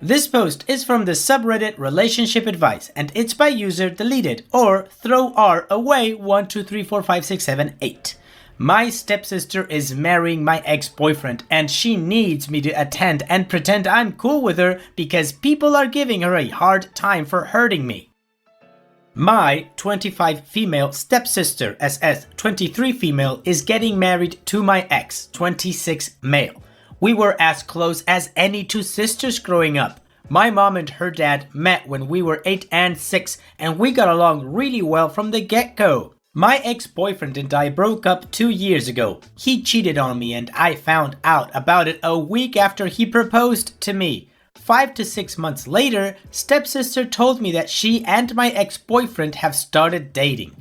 This post is from the subreddit Relationship Advice, and it's by user deleted or throw R away 1234567 8. My stepsister is marrying my ex-boyfriend and she needs me to attend and pretend I'm cool with her because people are giving her a hard time for hurting me. My 25 female stepsister SS 23 female is getting married to my ex 26 male. We were as close as any two sisters growing up. My mom and her dad met when we were 8 and 6 and we got along really well from the get-go. My ex-boyfriend and I broke up 2 years ago. He cheated on me and I found out about it a week after he proposed to me. 5 to 6 months later, stepsister told me that she and my ex-boyfriend have started dating.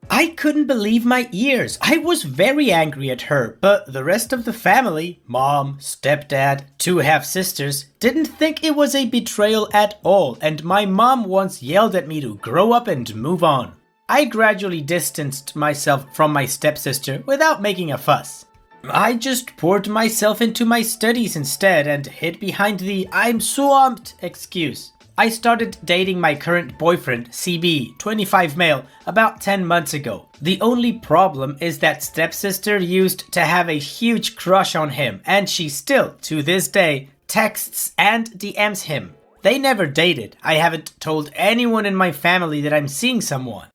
I couldn't believe my ears. I was very angry at her, but the rest of the family, mom, stepdad, 2 half-sisters, didn't think it was a betrayal at all, and my mom once yelled at me to grow up and move on. I gradually distanced myself from my stepsister without making a fuss. I just poured myself into my studies instead and hid behind the "I'm swamped" excuse. I started dating my current boyfriend, CB, 25 male, about 10 months ago. The only problem is that stepsister used to have a huge crush on him, and she still, to this day, texts and DMs him. They never dated. I haven't told anyone in my family that I'm seeing someone.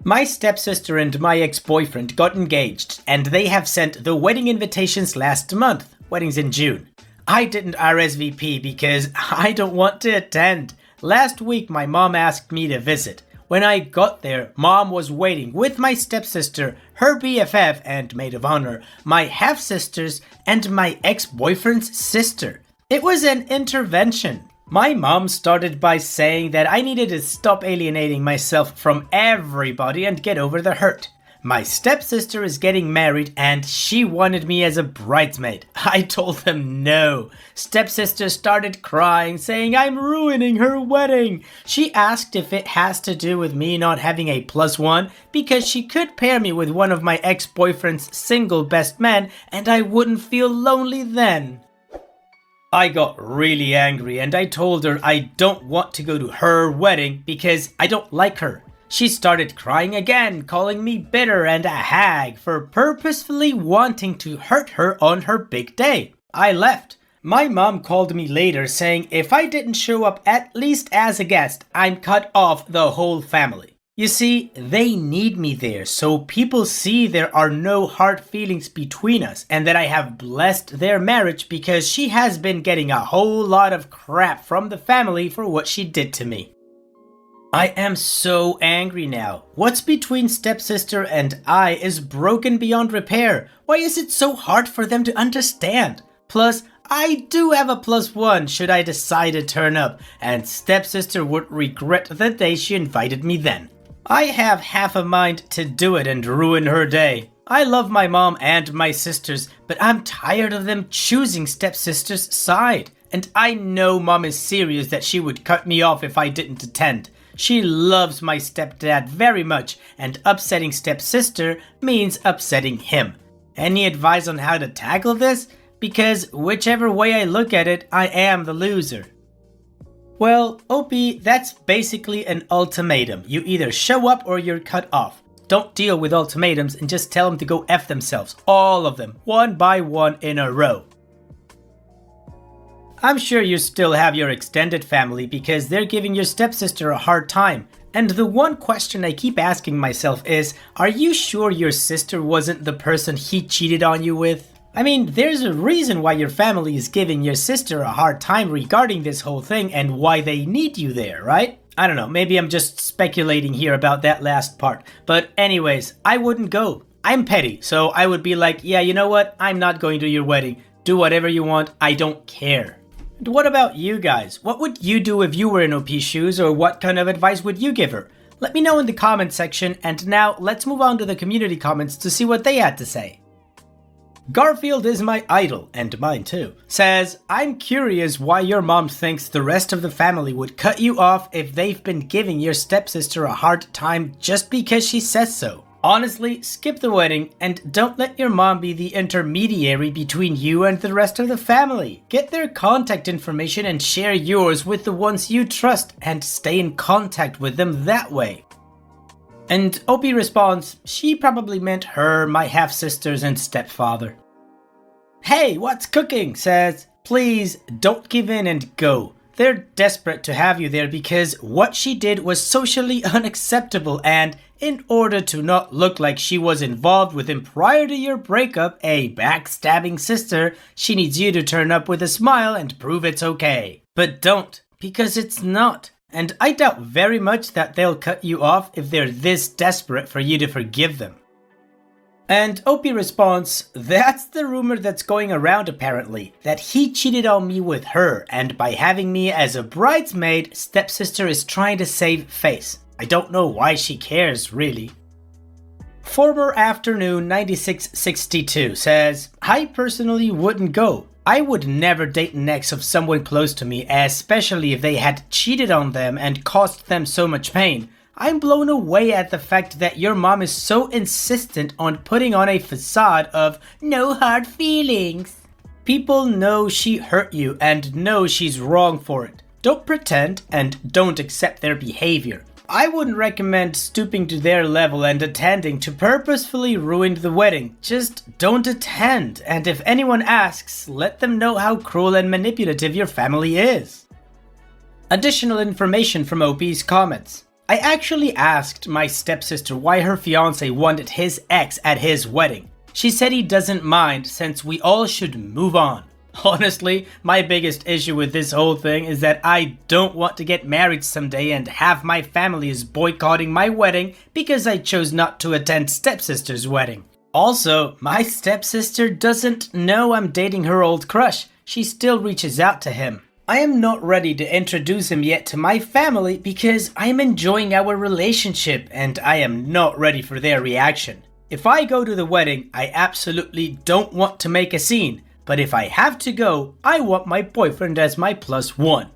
My stepsister and my ex-boyfriend got engaged, and they have sent the wedding invitations last month. Wedding's in June. I didn't RSVP because I don't want to attend. Last week my mom asked me to visit. When I got there, mom was waiting with my stepsister, her BFF and maid of honor, my half-sisters, and my ex-boyfriend's sister. It was an intervention. My mom started by saying that I needed to stop alienating myself from everybody and get over the hurt. My stepsister is getting married and she wanted me as a bridesmaid. I told them no. Stepsister started crying, saying I'm ruining her wedding. She asked if it has to do with me not having a +1 because she could pair me with one of my ex-boyfriend's single best men and I wouldn't feel lonely then. I got really angry and I told her I don't want to go to her wedding because I don't like her. She started crying again, calling me bitter and a hag for purposefully wanting to hurt her on her big day. I left. My mom called me later saying if I didn't show up at least as a guest, I'm cut off the whole family. You see, they need me there so people see there are no hard feelings between us and that I have blessed their marriage because she has been getting a whole lot of crap from the family for what she did to me. I am so angry now. What's between stepsister and I is broken beyond repair. Why is it so hard for them to understand? Plus, I do have a +1 should I decide to turn up, and stepsister would regret the day she invited me then. I have half a mind to do it and ruin her day. I love my mom and my sisters, but I'm tired of them choosing stepsister's side. And I know mom is serious that she would cut me off if I didn't attend. She loves my stepdad very much, and upsetting stepsister means upsetting him. Any advice on how to tackle this? Because whichever way I look at it, I am the loser. Well, OP, that's basically an ultimatum. You either show up or you're cut off. Don't deal with ultimatums and just tell them to go F themselves. All of them, one by one in a row. I'm sure you still have your extended family because they're giving your stepsister a hard time. And the one question I keep asking myself is, are you sure your sister wasn't the person he cheated on you with? I mean, there's a reason why your family is giving your sister a hard time regarding this whole thing and why they need you there, right? I don't know, maybe I'm just speculating here about that last part. But anyways, I wouldn't go. I'm petty, so I would be like, yeah, you know what? I'm not going to your wedding. Do whatever you want, I don't care. And what about you guys? What would you do if you were in OP's shoes, or what kind of advice would you give her? Let me know in the comment section, and now let's move on to the community comments to see what they had to say. Garfield is my idol, and mine too, says, I'm curious why your mom thinks the rest of the family would cut you off if they've been giving your stepsister a hard time just because she says so. Honestly, skip the wedding and don't let your mom be the intermediary between you and the rest of the family. Get their contact information and share yours with the ones you trust and stay in contact with them that way. And OP responds, she probably meant her, my half-sisters, and stepfather. Hey, what's cooking? Says, please don't give in and go. They're desperate to have you there because what she did was socially unacceptable, and in order to not look like she was involved with him prior to your breakup, a backstabbing sister, she needs you to turn up with a smile and prove it's okay. But don't, because it's not. And I doubt very much that they'll cut you off if they're this desperate for you to forgive them. And OP responds, that's the rumor that's going around apparently, that he cheated on me with her, and by having me as a bridesmaid, stepsister is trying to save face. I don't know why she cares, really. Former Afternoon 9662 says, I personally wouldn't go. I would never date an ex of someone close to me, especially if they had cheated on them and caused them so much pain. I'm blown away at the fact that your mom is so insistent on putting on a facade of no hard feelings. People know she hurt you and know she's wrong for it. Don't pretend and don't accept their behavior. I wouldn't recommend stooping to their level and attending to purposefully ruin the wedding. Just don't attend, and if anyone asks, let them know how cruel and manipulative your family is. Additional information from OP's comments. I actually asked my stepsister why her fiancé wanted his ex at his wedding. She said he doesn't mind since we all should move on. Honestly, my biggest issue with this whole thing is that I don't want to get married someday and half my family is boycotting my wedding because I chose not to attend stepsister's wedding. Also, my stepsister doesn't know I'm dating her old crush. She still reaches out to him. I am not ready to introduce him yet to my family because I am enjoying our relationship and I am not ready for their reaction. If I go to the wedding, I absolutely don't want to make a scene, but if I have to go, I want my boyfriend as my +1.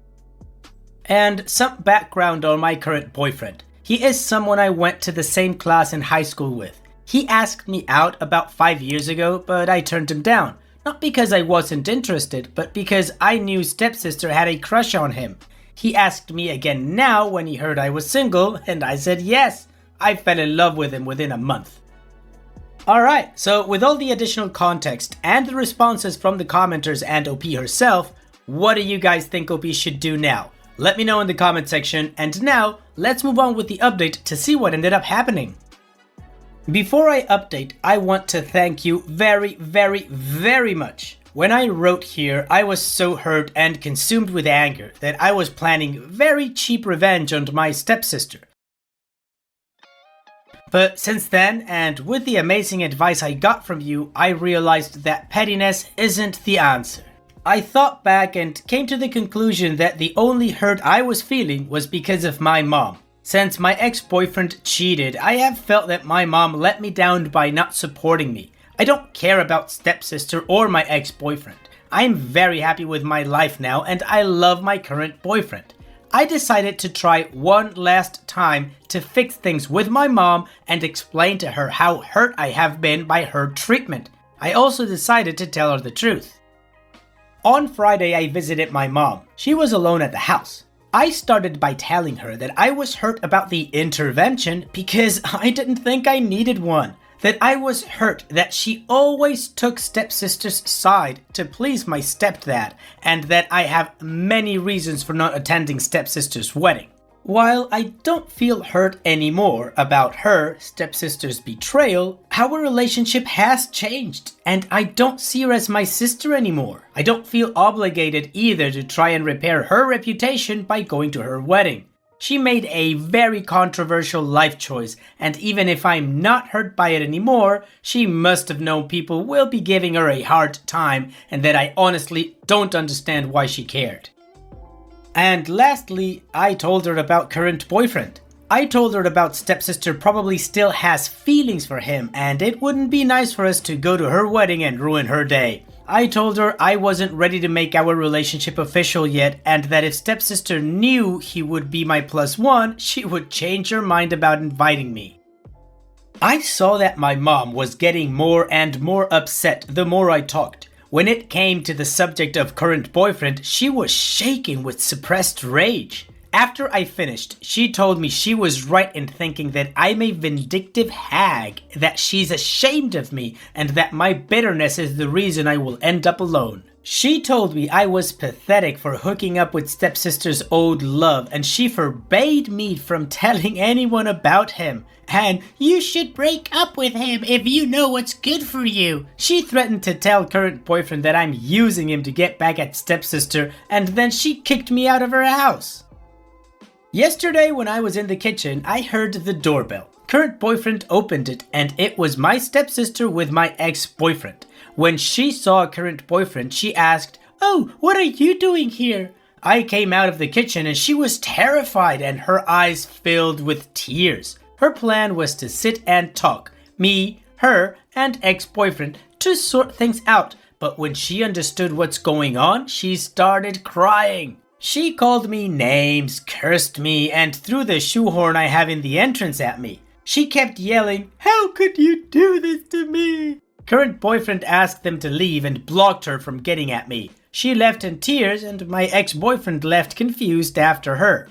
And some background on my current boyfriend. He is someone I went to the same class in high school with. He asked me out about 5 years ago, but I turned him down. Not because I wasn't interested, but because I knew stepsister had a crush on him. He asked me again now when he heard I was single, and I said yes. I fell in love with him within a month. Alright, so with all the additional context and the responses from the commenters and OP herself, what do you guys think OP should do now? Let me know in the comment section, and now let's move on with the update to see what ended up happening. Before I update, I want to thank you very, very, very much. When I wrote here, I was so hurt and consumed with anger that I was planning very cheap revenge on my stepsister. But since then, and with the amazing advice I got from you, I realized that pettiness isn't the answer. I thought back and came to the conclusion that the only hurt I was feeling was because of my mom. Since my ex-boyfriend cheated, I have felt that my mom let me down by not supporting me. I don't care about stepsister or my ex-boyfriend. I'm very happy with my life now and I love my current boyfriend. I decided to try one last time to fix things with my mom and explain to her how hurt I have been by her treatment. I also decided to tell her the truth. On Friday, I visited my mom. She was alone at the house. I started by telling her that I was hurt about the intervention because I didn't think I needed one. That I was hurt that she always took stepsister's side to please my stepdad, and that I have many reasons for not attending stepsister's wedding. While I don't feel hurt anymore about her, stepsister's betrayal, our relationship has changed, and I don't see her as my sister anymore. I don't feel obligated either to try and repair her reputation by going to her wedding. She made a very controversial life choice, and even if I'm not hurt by it anymore, she must have known people will be giving her a hard time, and that I honestly don't understand why she cared. And lastly, I told her about current boyfriend. I told her about stepsister probably still has feelings for him, and it wouldn't be nice for us to go to her wedding and ruin her day. I told her I wasn't ready to make our relationship official yet, and that if stepsister knew he would be my +1, she would change her mind about inviting me. I saw that my mom was getting more and more upset the more I talked. When it came to the subject of current boyfriend, she was shaking with suppressed rage. After I finished, she told me she was right in thinking that I'm a vindictive hag, that she's ashamed of me, and that my bitterness is the reason I will end up alone. She told me I was pathetic for hooking up with Stepsister's old love, and she forbade me from telling anyone about him. And you should break up with him if you know what's good for you. She threatened to tell current boyfriend that I'm using him to get back at Stepsister, and then she kicked me out of her house. Yesterday when I was in the kitchen, I heard the doorbell. Current boyfriend opened it, and it was my stepsister with my ex-boyfriend. When she saw current boyfriend, she asked, "Oh, what are you doing here?" I came out of the kitchen and she was terrified and her eyes filled with tears. Her plan was to sit and talk, me, her, and ex-boyfriend, to sort things out. But when she understood what's going on, she started crying. She called me names, cursed me, and threw the shoehorn I have in the entrance at me. She kept yelling, "How could you do this to me?" Current boyfriend asked them to leave and blocked her from getting at me. She left in tears and my ex-boyfriend left confused after her.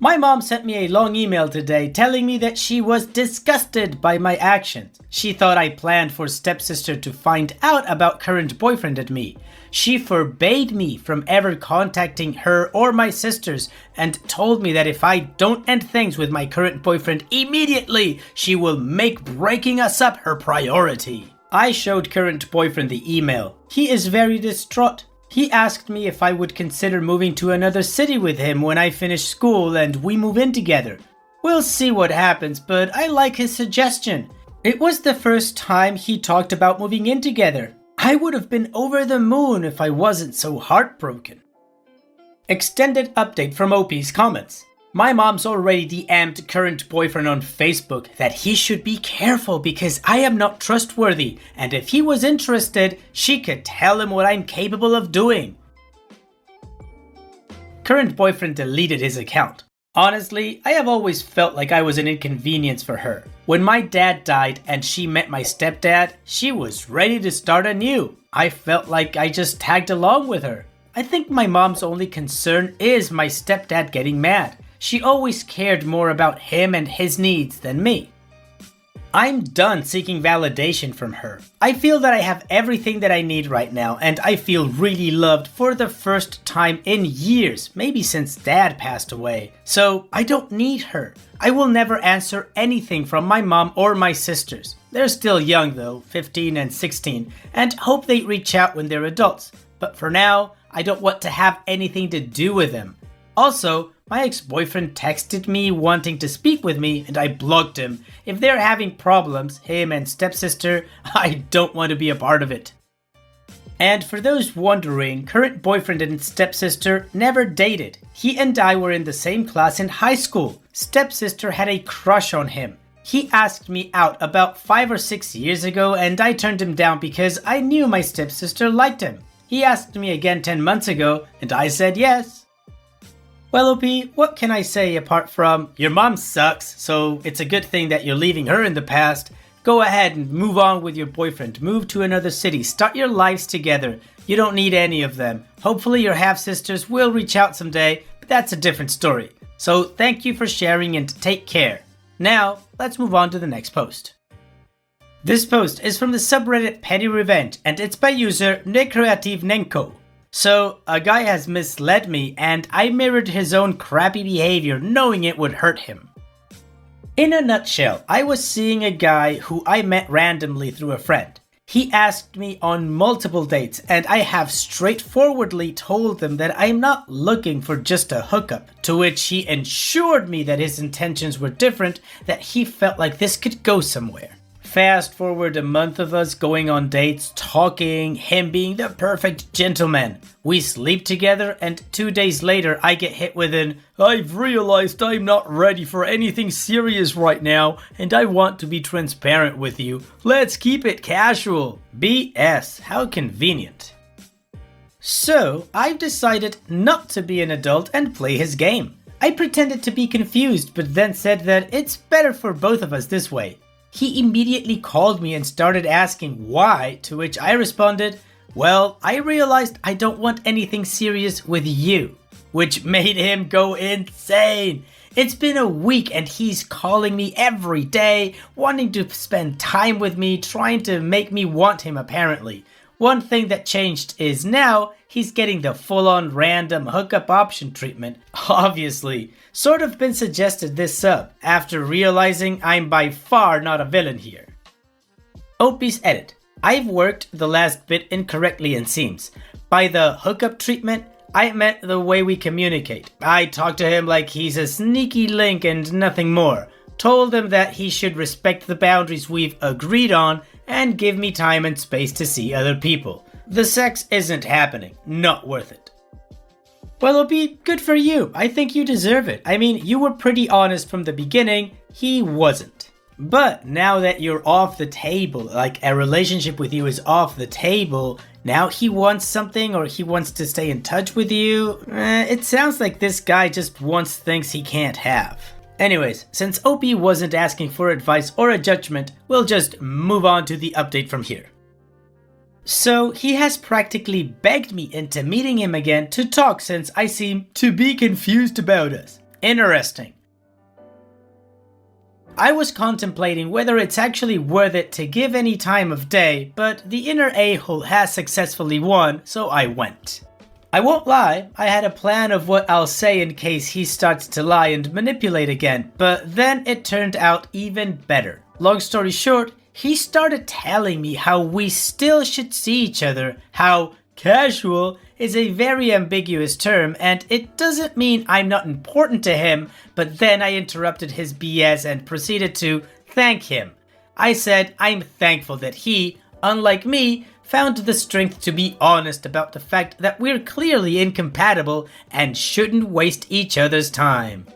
My mom sent me a long email today telling me that she was disgusted by my actions. She thought I planned for stepsister to find out about current boyfriend and me. She forbade me from ever contacting her or my sisters and told me that if I don't end things with my current boyfriend immediately, she will make breaking us up her priority. I showed current boyfriend the email. He is very distraught. He asked me if I would consider moving to another city with him when I finish school and we move in together. We'll see what happens, but I like his suggestion. It was the first time he talked about moving in together. I would have been over the moon if I wasn't so heartbroken. Extended update from OP's comments. My mom's already DM'd current boyfriend on Facebook that he should be careful because I am not trustworthy, and if he was interested, she could tell him what I'm capable of doing. Current boyfriend deleted his account. Honestly, I have always felt like I was an inconvenience for her. When my dad died and she met my stepdad, she was ready to start anew. I felt like I just tagged along with her. I think my mom's only concern is my stepdad getting mad. She always cared more about him and his needs than me. I'm done seeking validation from her. I feel that I have everything that I need right now, and I feel really loved for the first time in years, maybe since Dad passed away. So I don't need her. I will never answer anything from my mom or my sisters. They're still young though, 15 and 16, and hope they reach out when they're adults. But for now, I don't want to have anything to do with them. Also, my ex-boyfriend texted me wanting to speak with me and I blocked him. If they're having problems, him and stepsister, I don't want to be a part of it. And for those wondering, current boyfriend and stepsister never dated. He and I were in the same class in high school. Stepsister had a crush on him. He asked me out about 5 or 6 years ago and I turned him down because I knew my stepsister liked him. He asked me again 10 months ago and I said yes. Well, OP, what can I say apart from your mom sucks, so it's a good thing that you're leaving her in the past. Go ahead and move on with your boyfriend. Move to another city. Start your lives together. You don't need any of them. Hopefully your half-sisters will reach out someday, but that's a different story. So thank you for sharing and take care. Now, let's move on to the next post. This post is from the subreddit Petty Revenge, and it's by user Nekreativnenko. So, a guy has misled me and I mirrored his own crappy behavior knowing it would hurt him. In a nutshell, I was seeing a guy who I met randomly through a friend. He asked me on multiple dates and I have straightforwardly told him that I'm not looking for just a hookup, to which he assured me that his intentions were different, that he felt like this could go somewhere. Fast forward a month of us going on dates, talking, him being the perfect gentleman. We sleep together and 2 days later I get hit with an, "I've realized I'm not ready for anything serious right now and I want to be transparent with you. Let's keep it casual." BS, how convenient. So, I've decided not to be an adult and play his game. I pretended to be confused but then said that it's better for both of us this way. He immediately called me and started asking why, to which I responded, "Well, I realized I don't want anything serious with you," which made him go insane. It's been a week and he's calling me every day, wanting to spend time with me, trying to make me want him apparently. One thing that changed is now he's getting the full-on random hookup option treatment, obviously. Sort of been suggested this sub, after realizing I'm by far not a villain here. Opie's edit. I've worked the last bit incorrectly in seams. By the hookup treatment, I meant the way we communicate. I talk to him like he's a sneaky link and nothing more. Told him that he should respect the boundaries we've agreed on and give me time and space to see other people. The sex isn't happening. Not worth it. Well, it'll be good for you. I think you deserve it. I mean, you were pretty honest from the beginning. He wasn't. But now that you're off the table, like a relationship with you is off the table, now he wants something or he wants to stay in touch with you. It sounds like this guy just wants things he can't have. Anyways, since Opie wasn't asking for advice or a judgment, we'll just move on to the update from here. So he has practically begged me into meeting him again to talk since I seem to be confused about us. Interesting. I was contemplating whether it's actually worth it to give any time of day, but the inner a-hole has successfully won, so I went. I won't lie, I had a plan of what I'll say in case he starts to lie and manipulate again, but then it turned out even better. Long story short, he started telling me how we still should see each other, how casual is a very ambiguous term and it doesn't mean I'm not important to him, but then I interrupted his BS and proceeded to thank him. I said I'm thankful that he, unlike me, found the strength to be honest about the fact that we're clearly incompatible and shouldn't waste each other's time.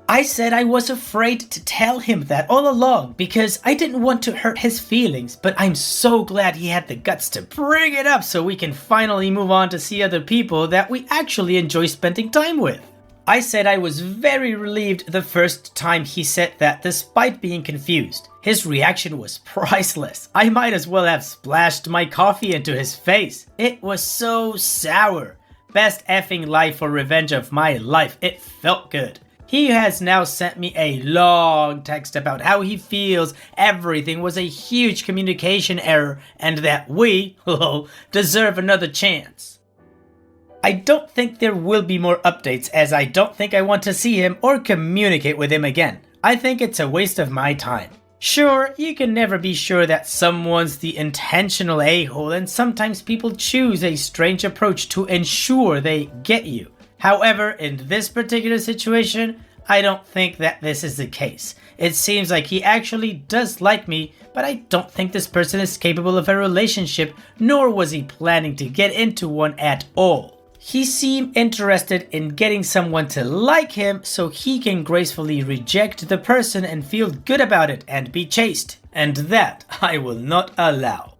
I said I was afraid to tell him that all along because I didn't want to hurt his feelings, but I'm so glad he had the guts to bring it up so we can finally move on to see other people that we actually enjoy spending time with. I said I was very relieved the first time he said that despite being confused. His reaction was priceless. I might as well have splashed my coffee into his face. It was so sour. Best effing lie for revenge of my life. It felt good. He has now sent me a long text about how he feels everything was a huge communication error and that we, deserve another chance. I don't think there will be more updates as I don't think I want to see him or communicate with him again. I think it's a waste of my time. Sure, you can never be sure that someone's the intentional a-hole and sometimes people choose a strange approach to ensure they get you. However, in this particular situation, I don't think that this is the case. It seems like he actually does like me, but I don't think this person is capable of a relationship, nor was he planning to get into one at all. He seemed interested in getting someone to like him so he can gracefully reject the person and feel good about it and be chaste. And that I will not allow.